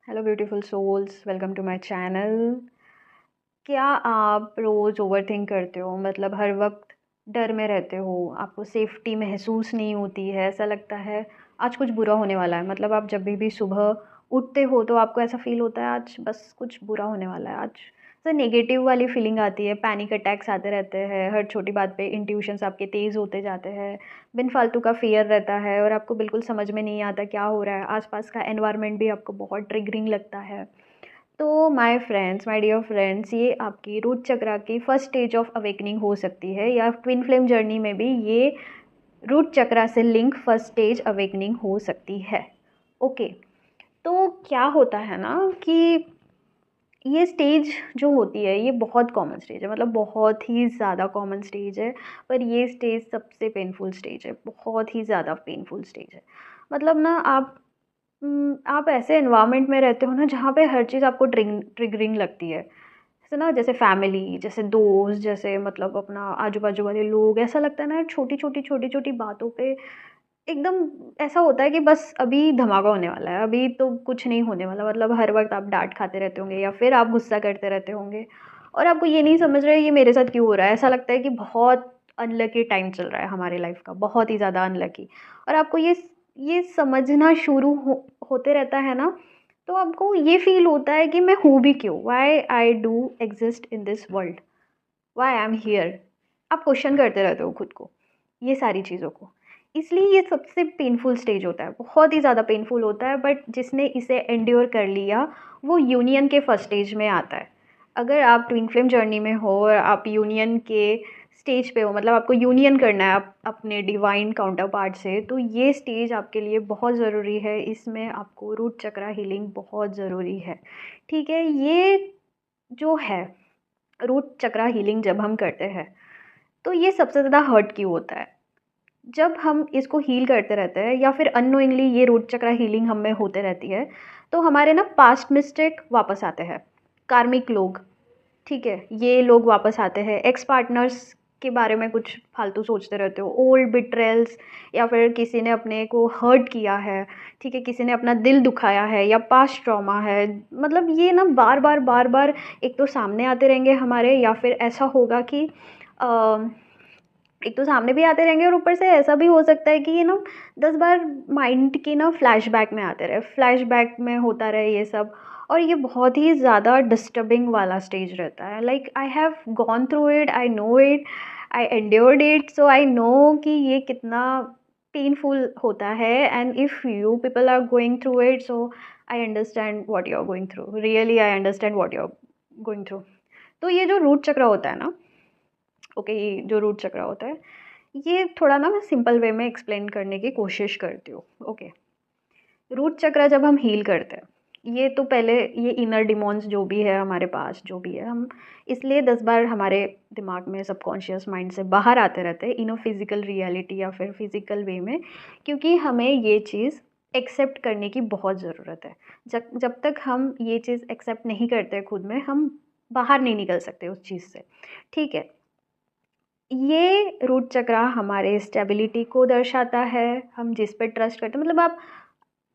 Hello beautiful souls, welcome to my channel. क्या आप रोज़ overthink करते हो? मतलब हर वक्त डर में रहते हो, आपको सेफ्टी महसूस नहीं होती है, ऐसा लगता है आज कुछ बुरा होने वाला है। मतलब आप जब भी सुबह उठते हो तो आपको ऐसा फ़ील होता है आज बस कुछ बुरा होने वाला है, आज ऐसा नेगेटिव वाली फीलिंग आती है, पैनिक अटैक्स आते रहते हैं, हर छोटी बात पे इंट्यूशंस आपके तेज़ होते जाते हैं, बिन फालतू का फ़ियर रहता है और आपको बिल्कुल समझ में नहीं आता क्या हो रहा है, आसपास का एनवायरनमेंट भी आपको बहुत ट्रिगरिंग लगता है। तो my friends, my dear friends, ये आपकी रूट चक्रा की फर्स्ट स्टेज ऑफ अवेकनिंग हो सकती है, या ट्विन फ्लेम जर्नी में भी ये रूट चक्रा से लिंक फर्स्ट स्टेज अवेकनिंग हो सकती है। ओके, तो क्या होता है ना कि ये स्टेज जो होती है ये बहुत कॉमन स्टेज है, मतलब बहुत ही ज़्यादा कॉमन स्टेज है। पर ये स्टेज सबसे पेनफुल स्टेज है, बहुत ही ज़्यादा पेनफुल स्टेज है। मतलब ना आप ऐसे एनवायरनमेंट में रहते हो ना जहाँ पे हर चीज़ आपको ट्रिगरिंग लगती है, जैसे ना जैसे फैमिली, जैसे दोस्त, जैसे मतलब अपना आजू बाजू वाले लोग, ऐसा लगता है ना छोटी छोटी बातों पे एकदम ऐसा होता है कि बस अभी धमाका होने वाला है, अभी तो कुछ नहीं होने वाला। मतलब हर वक्त आप डांट खाते रहते होंगे या फिर आप गुस्सा करते रहते होंगे और आपको ये नहीं समझ रहे ये मेरे साथ क्यों हो रहा है। ऐसा लगता है कि बहुत अनलकी टाइम चल रहा है हमारे लाइफ का, बहुत ही ज़्यादा अनलकी। और आपको ये समझना होते रहता है ना, तो आपको ये फील होता है कि मैं हूँ भी क्यों, why I do exist in this world, why I am here. आप क्वेश्चन करते रहते हो खुद को, ये सारी चीज़ों को। इसलिए ये सबसे पेनफुल स्टेज होता है, बहुत ही ज़्यादा पेनफुल होता है, बट जिसने इसे एंड्योर कर लिया वो यूनियन के फर्स्ट स्टेज में आता है। अगर आप ट्विन फ्लेम जर्नी में हो और आप यूनियन के स्टेज पे हो, मतलब आपको यूनियन करना है आप अपने डिवाइन काउंटर पार्ट से, तो ये स्टेज आपके लिए बहुत ज़रूरी है। इसमें आपको रूट चक्रा हीलिंग बहुत ज़रूरी है। ठीक है, ये जो है रूट चक्रा हीलिंग जब हम करते हैं तो ये सबसे ज़्यादा हर्ट क्यों होता है? जब हम इसको हील करते रहते हैं या फिर अननोइंगली ये रूट चक्रा हीलिंग हम में होते रहती है, तो हमारे ना पास्ट मिस्टेक वापस आते हैं, कार्मिक लोग, ठीक है, ये लोग वापस आते हैं। एक्स पार्टनर्स के बारे में कुछ फालतू सोचते रहते हो, ओल्ड बिट्रेल्स, या फिर किसी ने अपने को हर्ट किया है, ठीक है, किसी ने अपना दिल दुखाया है, या पास्ट ट्रॉमा है। मतलब ये ना बार बार बार बार एक तो सामने आते रहेंगे हमारे, या फिर ऐसा होगा कि एक तो सामने भी आते रहेंगे और ऊपर से ऐसा भी हो सकता है कि ये ना 10 बार माइंड की ना फ्लैशबैक में आते रहे, फ्लैशबैक में होता रहे ये सब। और ये बहुत ही ज़्यादा डिस्टर्बिंग वाला स्टेज रहता है। Like I have gone through it, I know it, I endured it, so I know कि ये कितना पेनफुल होता है। And if you people are going through it, so I understand what you are going through, really I understand what you are going through. तो ये जो root चक्र होता है ना, ओके, ये जो रूट चक्र होता है ये थोड़ा ना मैं सिंपल वे में एक्सप्लेन करने की कोशिश करती हूँ। ओके, रूट चक्र जब हम हील करते हैं, ये तो पहले ये इनर डिमॉन्स जो भी है हमारे पास, जो भी है, हम इसलिए 10 बार हमारे दिमाग में सबकॉन्शियस माइंड से बाहर आते रहते हैं इन अ फिज़िकल रियलिटी या फिर फिज़िकल वे में, क्योंकि हमें ये चीज़ एक्सेप्ट करने की बहुत ज़रूरत है। जब जब तक हम ये चीज़ एक्सेप्ट नहीं करते खुद में, हम बाहर नहीं निकल सकते उस चीज़ से। ठीक है, ये रूट चक्रा हमारे स्टेबिलिटी को दर्शाता है, हम जिस पे ट्रस्ट करते हैं, मतलब आप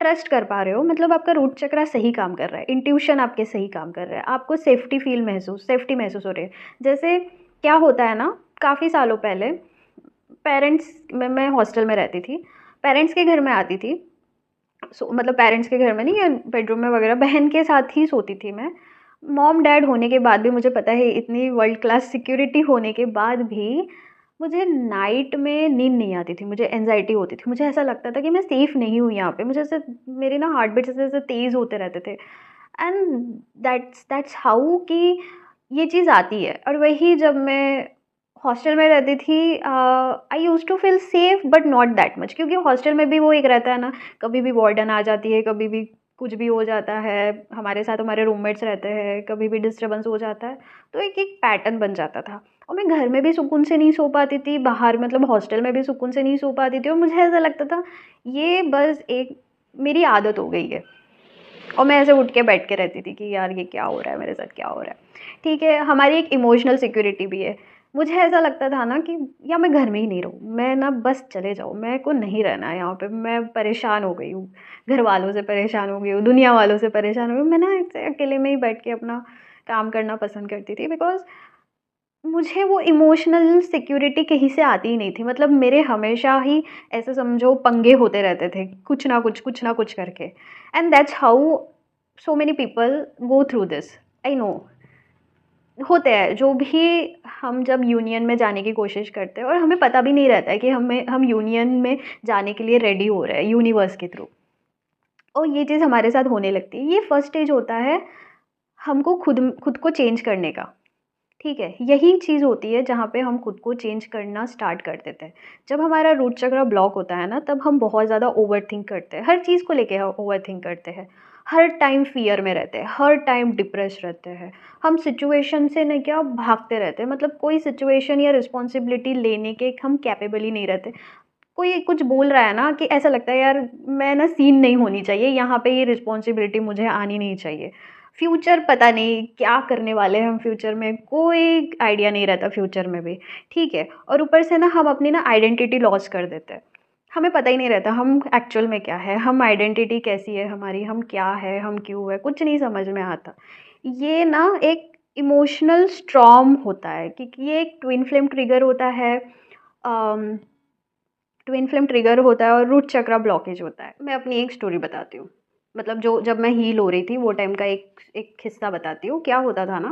ट्रस्ट कर पा रहे हो, मतलब आपका रूट चक्रा सही काम कर रहा है, इंट्यूशन आपके सही काम कर रहा है, आपको सेफ्टी महसूस हो रही है। जैसे क्या होता है ना, काफ़ी सालों पहले पेरेंट्स में, मैं हॉस्टल में रहती थी, पेरेंट्स के घर में आती थी। मतलब पेरेंट्स के घर में नहीं, या बेडरूम में वगैरह, बहन के साथ ही सोती थी मैं। मॉम डैड होने के बाद भी, मुझे पता है इतनी वर्ल्ड क्लास सिक्योरिटी होने के बाद भी, मुझे नाइट में नींद नहीं आती थी, मुझे एनजाइटी होती थी, मुझे ऐसा लगता था कि मैं सेफ़ नहीं हूँ यहाँ पे, मुझे ऐसे मेरे ना हार्ट बीट्स ऐसे ऐसे तेज़ होते रहते थे। एंड दैट्स हाउ कि ये चीज़ आती है। और वही जब मैं हॉस्टल में रहती थी, I use to feel safe but not that much, क्योंकि हॉस्टल में भी वो एक रहता है ना, कभी भी वार्डन आ जाती है, कभी भी कुछ भी हो जाता है, हमारे साथ हमारे रूममेट्स रहते हैं, कभी भी डिस्टर्बेंस हो जाता है, तो एक एक पैटर्न बन जाता था। और मैं घर में भी सुकून से नहीं सो पाती थी, बाहर मतलब हॉस्टल में भी सुकून से नहीं सो पाती थी, और मुझे ऐसा लगता था ये बस एक मेरी आदत हो गई है। और मैं ऐसे उठ के बैठ के रहती थी कि यार ये क्या हो रहा है मेरे साथ, क्या हो रहा है। ठीक है, हमारी एक इमोशनल सिक्योरिटी भी है। मुझे ऐसा लगता था ना कि या मैं घर में ही नहीं रहूँ, मैं ना बस चले जाऊँ, मेरे को नहीं रहना है यहाँ पे, मैं परेशान हो गई हूँ, घर वालों से परेशान हो गई हूँ, दुनिया वालों से परेशान हो गई हूँ। मैं ना ऐसे अकेले में ही बैठ के अपना काम करना पसंद करती थी, बिकॉज़ मुझे वो इमोशनल सिक्योरिटी कहीं से आती ही नहीं थी। मतलब मेरे हमेशा ही ऐसे समझो पंगे होते रहते थे, कुछ ना कुछ करके, and that's how so many people go through this. I know होते हैं जो भी, हम जब यूनियन में जाने की कोशिश करते हैं और हमें पता भी नहीं रहता है कि हम यूनियन में जाने के लिए रेडी हो रहे हैं यूनिवर्स के थ्रू, और ये चीज़ हमारे साथ होने लगती है। ये फर्स्ट स्टेज होता है हमको खुद खुद को चेंज करने का। ठीक है, यही चीज़ होती है जहाँ पे हम खुद को चेंज करना स्टार्ट कर देते हैं। जब हमारा रूट चक्र ब्लॉक होता है ना, तब हम बहुत ज़्यादा ओवरथिंक करते हैं, हर चीज़ को लेके हम ओवरथिंक करते हैं, हर टाइम फ़ियर में रहते हैं, हर टाइम डिप्रेस रहते हैं। हम सिचुएशन से ना क्या भागते रहते हैं, मतलब कोई सिचुएशन या रिस्पॉन्सिबिलिटी लेने के हम कैपेबल ही नहीं रहते। कोई कुछ बोल रहा है ना कि ऐसा लगता है यार मैं ना सीन नहीं होनी चाहिए यहाँ पे, ये रिस्पॉन्सिबिलिटी मुझे आनी नहीं चाहिए। फ्यूचर पता नहीं क्या करने वाले हैं हम, फ्यूचर में कोई आइडिया नहीं रहता फ्यूचर में भी। ठीक है, और ऊपर से ना हम अपनी ना आइडेंटिटी लॉस कर देते हैं, हमें पता ही नहीं रहता हम एक्चुअल में क्या है, हम आइडेंटिटी कैसी है हमारी, हम क्या है, हम क्यों है, कुछ नहीं समझ में आता। ये ना एक इमोशनल स्ट्रॉम होता है, क्योंकि ये एक ट्विन फ्लेम ट्रिगर होता है, ट्विन फ्लेम ट्रिगर होता है और रूट चक्रा ब्लॉकेज होता है। मैं अपनी एक स्टोरी बताती हूँ, मतलब जो जब मैं हील हो रही थी वो टाइम का एक एक किस्सा बताती हूँ। क्या होता था ना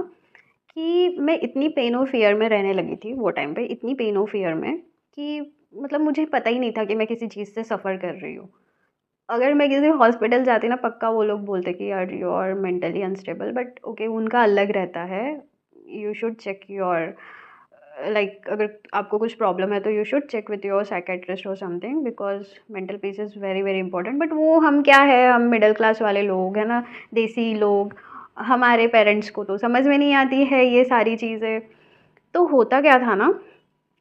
कि मैं इतनी पेन और फियर में रहने लगी थी वो टाइम पे, इतनी पेन और फियर में कि मतलब मुझे पता ही नहीं था कि मैं किसी चीज़ से सफ़र कर रही हूँ। अगर मैं किसी हॉस्पिटल जाती ना, पक्का वो लोग बोलते कि यार you are mentally unstable, but okay उनका अलग रहता है। You should check your, like अगर आपको कुछ प्रॉब्लम है तो you should check with your psychiatrist और something, because mental peace is very very important. But वो हम क्या है, हम मिडिल क्लास वाले लोग हैं ना, देसी लोग, हमारे पेरेंट्स को तो समझ में नहीं आती है ये सारी चीज़ें। तो होता क्या था ना,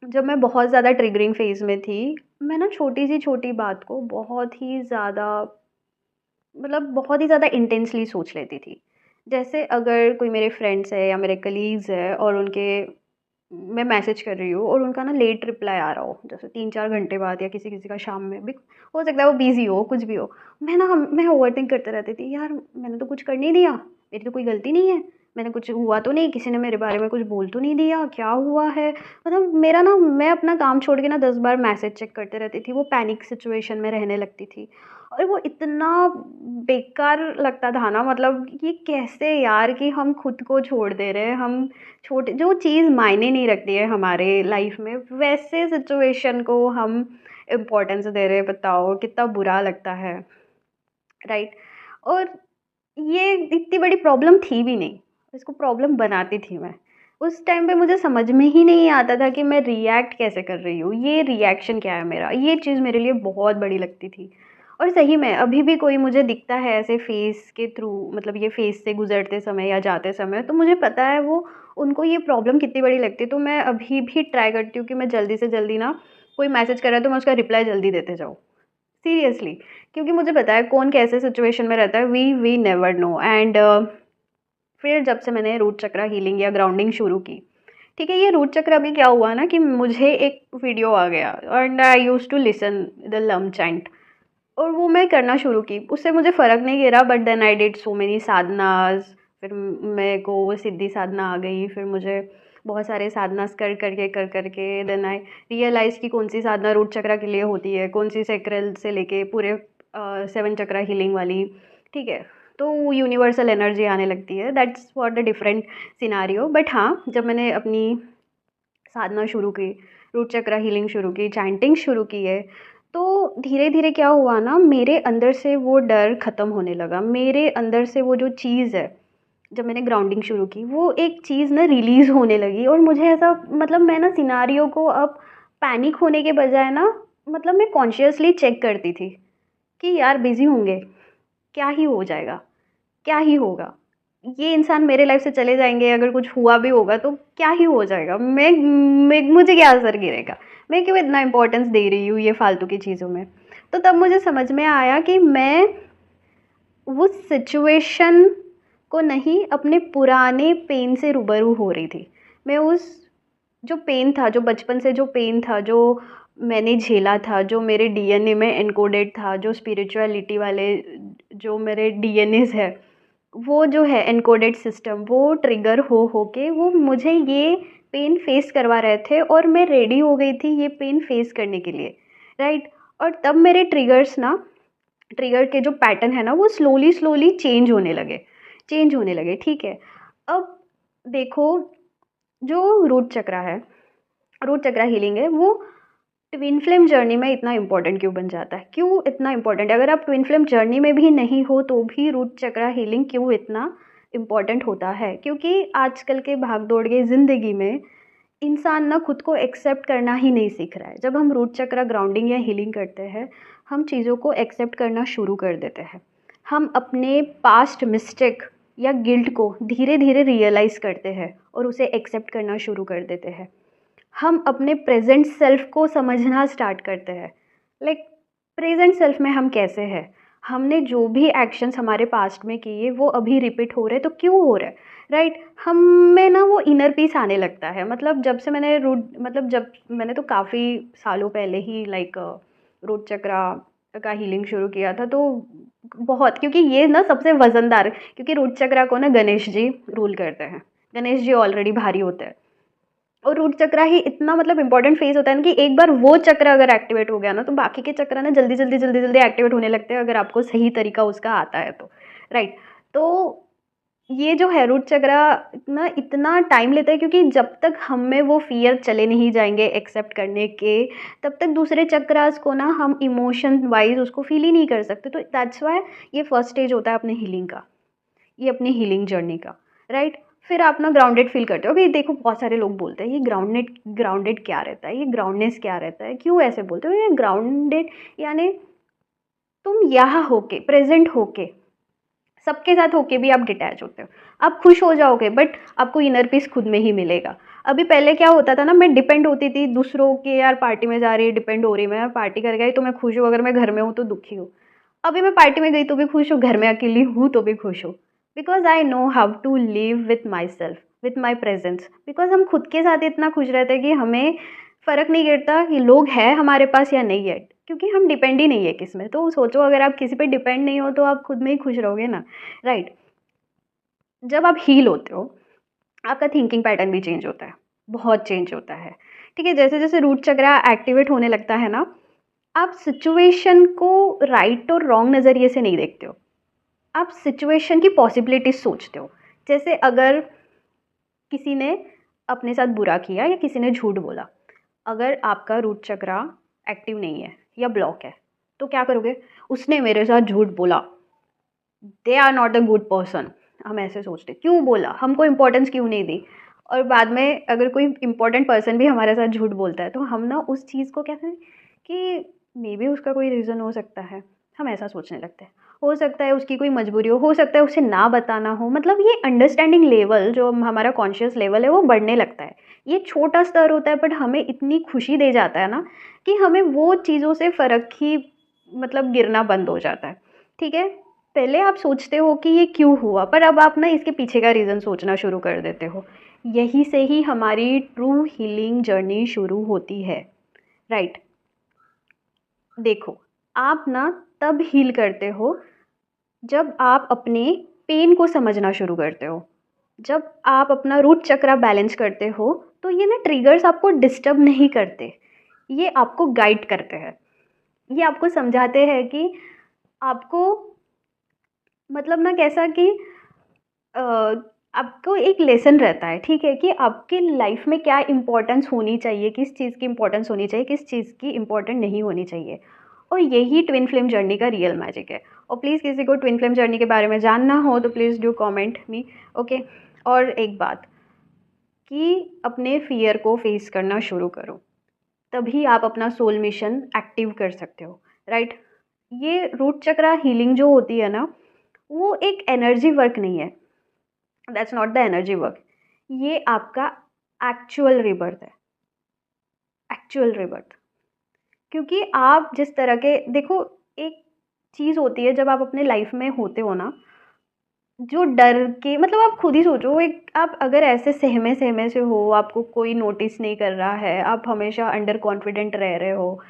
जब मैं बहुत ज़्यादा ट्रिगरिंग फेज़ में थी, मैं ना छोटी सी छोटी बात को बहुत ही ज़्यादा, मतलब बहुत ही ज़्यादा इंटेंसली सोच लेती थी। जैसे अगर कोई मेरे फ्रेंड्स है या मेरे कलीग्स है और उनके, मैं मैसेज कर रही हूँ और उनका ना लेट रिप्लाई आ रहा हो, जैसे 3-4 घंटे बाद, या किसी किसी का शाम में भी हो सकता है, वो बिज़ी हो, कुछ भी हो, मैं ओवरथिंक करते रहती थी, यार मैंने तो कुछ कर नहीं दिया, मेरी तो कोई गलती नहीं है, मैंने कुछ हुआ तो नहीं, किसी ने मेरे बारे में कुछ बोल तो नहीं दिया, क्या हुआ है। मतलब मेरा ना, मैं अपना काम छोड़ के ना 10 बार मैसेज चेक करते रहती थी, वो पैनिक सिचुएशन में रहने लगती थी। और वो इतना बेकार लगता था ना, मतलब ये कैसे यार कि हम खुद को छोड़ दे रहे हैं, हम छोटे जो चीज़ मायने नहीं रखती है हमारे लाइफ में, वैसे सिचुएशन को हम इम्पोर्टेंस दे रहे हैं, बताओ कितना बुरा लगता है, राइट। और ये इतनी बड़ी प्रॉब्लम थी भी नहीं, इसको प्रॉब्लम बनाती थी मैं। उस टाइम पे मुझे समझ में ही नहीं आता था कि मैं रिएक्ट कैसे कर रही हूँ, ये रिएक्शन क्या है मेरा, ये चीज़ मेरे लिए बहुत बड़ी लगती थी। और सही में अभी भी कोई मुझे दिखता है ऐसे फेस के थ्रू, मतलब ये फेस से गुजरते समय या जाते समय, तो मुझे पता है वो, उनको ये प्रॉब्लम कितनी बड़ी लगती है। तो मैं अभी भी ट्राई करती हूँ कि मैं जल्दी से जल्दी ना, कोई मैसेज कर रहा है तो मैं उसका रिप्लाई जल्दी देते जाऊँ, सीरियसली। क्योंकि मुझे पता है कौन कैसे सिचुएशन में रहता है, वी नेवर नो। एंड फिर जब से मैंने रूट चक्रा हीलिंग या ग्राउंडिंग शुरू की, ठीक है, ये रूट चक्र अभी क्या हुआ ना कि मुझे एक वीडियो आ गया and I use to listen the Lam chant, और वो मैं करना शुरू की, उससे मुझे फ़र्क नहीं गिरा, but then I did so many साधनास। फिर मेरे को वो सिद्धि साधना आ गई, फिर मुझे बहुत सारे साधनास कर करके देन आई रियलाइज़ कि कौन सी साधना रूट चक्रा के लिए होती है, कौन सी सेक्रल से लेके पूरे 7 चक्रा हीलिंग वाली, ठीक है। तो यूनिवर्सल एनर्जी आने लगती है, that's for the different scenario. But हाँ, जब मैंने अपनी साधना शुरू की, रूट चक्र हीलिंग शुरू की, चैंटिंग शुरू की है, तो धीरे धीरे क्या हुआ ना, मेरे अंदर से वो डर ख़त्म होने लगा, मेरे अंदर से वो जो चीज़ है, जब मैंने ग्राउंडिंग शुरू की, वो एक चीज़ ना रिलीज़ होने लगी। और मुझे ऐसा, मतलब मैं ना सिनारियो को अब पैनिक होने के बजाय ना, मतलब मैं कॉन्शियसली चेक करती थी कि यार बिज़ी होंगे, क्या ही हो जाएगा, क्या ही होगा, ये इंसान मेरे लाइफ से चले जाएंगे, अगर कुछ हुआ भी होगा तो क्या ही हो जाएगा, मैं मुझे क्या असर गिरेगा, मैं क्यों इतना इम्पोर्टेंस दे रही हूँ ये फालतू की चीज़ों में। तो तब मुझे समझ में आया कि मैं उस सिचुएशन को नहीं, अपने पुराने पेन से रूबरू हो रही थी। मैं उस जो पेन था, जो बचपन से जो पेन था, जो मैंने झेला था, जो मेरे डीएनए में एनकोडेड था, जो स्पिरिचुअलिटी वाले जो मेरे डीएनएज़ है, वो जो है एनकोडेड सिस्टम, वो ट्रिगर हो के वो मुझे ये पेन फेस करवा रहे थे और मैं रेडी हो गई थी ये पेन फेस करने के लिए, राइट। और तब मेरे ट्रिगर के जो पैटर्न है ना वो स्लोली स्लोली चेंज होने लगे, ठीक है। अब देखो, जो रूट चक्रा हीलिंग है वो ट्विन फ्लेम जर्नी में इतना इंपॉर्टेंट क्यों बन जाता है, क्यों इतना इंपॉर्टेंट है? अगर आप ट्विन फ्लेम जर्नी में भी नहीं हो तो भी रूट चक्रा हीलिंग क्यों इतना इम्पॉर्टेंट होता है? क्योंकि आजकल के भाग दौड़ के ज़िंदगी में इंसान ना खुद को एक्सेप्ट करना ही नहीं सीख रहा है। जब हम रूट चक्रा ग्राउंडिंग या हीलिंग करते हैं, हम चीज़ों को एक्सेप्ट करना शुरू कर देते हैं। हम अपने पास्ट मिस्टेक या गिल्ट को धीरे धीरे रियलाइज़ करते हैं और उसे एक्सेप्ट करना शुरू कर देते हैं। हम अपने प्रेजेंट सेल्फ को समझना स्टार्ट करते हैं। लाइक प्रेजेंट सेल्फ में हम कैसे हैं, हमने जो भी एक्शंस हमारे पास्ट में किए वो अभी रिपीट हो रहे, तो क्यों हो रहा है, राइट। हम में ना वो इनर पीस आने लगता है। मतलब जब मैंने तो काफ़ी सालों पहले ही रूट चक्रा का हीलिंग शुरू किया था, तो बहुत, क्योंकि ये ना सबसे वजनदार, क्योंकि रूट चक्रा को ना गणेश जी रूल करते हैं। गणेश जी ऑलरेडी भारी होते हैं और रूट चक्रा ही इतना मतलब इंपॉर्टेंट फेज होता है ना कि एक बार वो चक्र अगर एक्टिवेट हो गया ना तो बाकी के चक्र ना जल्दी जल्दी जल्दी जल्दी एक्टिवेट होने लगते हैं, अगर आपको सही तरीका उसका आता है तो, राइट। तो ये जो है रूट चक्रा ना इतना टाइम लेता है, क्योंकि जब तक हम में वो फियर चले नहीं जाएंगे एक्सेप्ट करने के, तब तक दूसरे चक्रास को ना हम इमोशन वाइज उसको फील ही नहीं कर सकते। तो दैट्स वाई ये फर्स्ट स्टेज होता है अपने हीलिंग का, ये अपनी हीलिंग जर्नी का, राइट। फिर आप ना ग्राउंडेड फील करते हो। अभी देखो बहुत सारे लोग बोलते हैं ये ग्राउंडेड क्या रहता है, ये ग्राउंडनेस क्या रहता है, क्यों ऐसे बोलते हो? ये ग्राउंडेड यानी तुम यहाँ होके, प्रेजेंट होके, सबके साथ होके भी आप डिटैच होते हो, आप खुश हो जाओगे, बट आपको इनर पीस खुद में ही मिलेगा। अभी पहले क्या होता था ना, मैं डिपेंड होती थी दूसरों के, यार पार्टी में जा रही है डिपेंड हो रही है, मैं पार्टी कर गई तो मैं खुश हूँ, अगर मैं घर में हूँ तो दुखी हूँ। अभी मैं पार्टी में गई तो भी खुश हूँ, घर में अकेली हूँ तो भी खुश हूँ, because I know how to live with myself, with my presence. Because हम खुद के साथ इतना खुश रहते हैं कि हमें फ़र्क नहीं गिरता कि लोग हैं हमारे पास या नहीं है, क्योंकि हम डिपेंड ही नहीं है किस में। तो सोचो, अगर आप किसी पे डिपेंड नहीं हो तो आप खुद में ही खुश रहोगे ना, राइट। जब आप हील होते हो, आपका थिंकिंग पैटर्न भी चेंज होता है, बहुत चेंज होता है, ठीक है। जैसे जैसे रूट चक्रा एक्टिवेट होने लगता है ना, आप सिचुएशन को राइट और रॉन्ग नज़रिए से नहीं देखते हो, आप सिचुएशन की पॉसिबिलिटीज सोचते हो। जैसे अगर किसी ने अपने साथ बुरा किया या किसी ने झूठ बोला, अगर आपका रूट चक्रा एक्टिव नहीं है या ब्लॉक है, तो क्या करोगे? उसने मेरे साथ झूठ बोला, they are not a good person, हम ऐसे सोचते क्यों बोला, हमको इम्पोर्टेंस क्यों नहीं दी। और बाद में अगर कोई इंपॉर्टेंट पर्सन भी हमारे साथ झूठ बोलता है तो हम ना उस चीज़ को कहते हैं कि मे बी उसका कोई रीज़न हो सकता है, हम ऐसा सोचने लगते हैं। हो सकता है उसकी कोई मजबूरी हो सकता है उसे ना बताना हो। मतलब ये अंडरस्टैंडिंग लेवल जो हमारा कॉन्शियस लेवल है वो बढ़ने लगता है। ये छोटा स्तर होता है बट हमें इतनी खुशी दे जाता है ना कि हमें वो चीज़ों से फ़र्क ही मतलब गिरना बंद हो जाता है, ठीक है। पहले आप सोचते हो कि ये क्यों हुआ, पर अब आप ना इसके पीछे का रीज़न सोचना शुरू कर देते हो। यही से ही हमारी ट्रू हीलिंग जर्नी शुरू होती है, राइट। देखो, आप ना तब हील करते हो जब आप अपने पेन को समझना शुरू करते हो, जब आप अपना रूट चक्रा बैलेंस करते हो। तो ये ना ट्रिगर्स आपको डिस्टर्ब नहीं करते, ये आपको गाइड करते हैं, ये आपको समझाते हैं कि आपको मतलब ना कैसा कि अ, आपको एक लेसन रहता है, ठीक है, कि आपकी लाइफ में क्या इंपॉर्टेंस होनी चाहिए, किस चीज़ की इंपॉर्टेंस होनी चाहिए, किस चीज़ की इंपॉर्टेंट नहीं होनी चाहिए। और यही ट्विन फ्लेम जर्नी का रियल मैजिक है। और प्लीज़ किसी को ट्विन फ्लेम जर्नी के बारे में जानना हो तो please do comment me, okay. और एक बात कि अपने फियर को फेस करना शुरू करो, तभी आप अपना सोल मिशन एक्टिव कर सकते हो, राइट। ये रूट चक्रा हीलिंग जो होती है ना, वो एक एनर्जी वर्क नहीं है, that's not the energy work. ये आपका एक्चुअल रिबर्थ है, एक्चुअल रिबर्थ। क्योंकि आप जिस तरह के देखो, एक चीज़ होती है जब आप अपने लाइफ में होते हो ना, जो डर के मतलब आप खुद ही सोचो, एक आप अगर ऐसे सहमे सहमे से हो, आपको कोई नोटिस नहीं कर रहा है, आप हमेशा अंडर कॉन्फिडेंट रह रहे हो,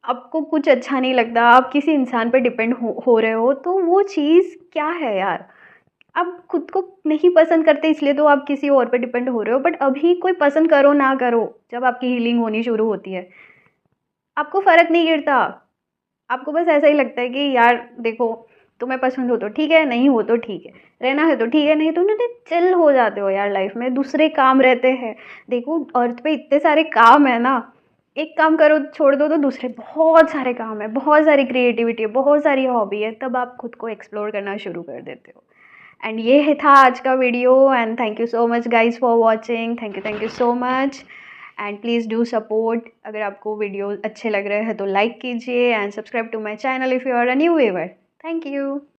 आपको कुछ अच्छा नहीं लगता, आप किसी इंसान पे डिपेंड हो रहे हो, तो वो चीज़ क्या है यार? आप खुद को नहीं पसंद करते इसलिए तो आप किसी और पे डिपेंड हो रहे हो, बट अभी कोई पसंद करो ना करो, जब आपकी हीलिंग होनी शुरू होती है, आपको फ़र्क नहीं गिरता। आपको बस ऐसा ही लगता है कि यार देखो, तुम्हें पसंद हो तो ठीक है, नहीं हो तो ठीक है, रहना है तो ठीक है, नहीं तो नहीं, चिल हो जाते हो यार, लाइफ में दूसरे काम रहते हैं। देखो अर्थ पे इतने सारे काम है ना, एक काम करो छोड़ दो तो दूसरे बहुत सारे काम है, बहुत सारी क्रिएटिविटी है, बहुत सारी हॉबी है, तब आप खुद को एक्सप्लोर करना शुरू कर देते हो। एंड ये था आज का video, and thank you so much guys for watching, thank you so much. And please do support, अगर आपको वीडियो अच्छे लग रहे हैं तो लाइक कीजिए, and subscribe to my channel if you are a new viewer. Thank you.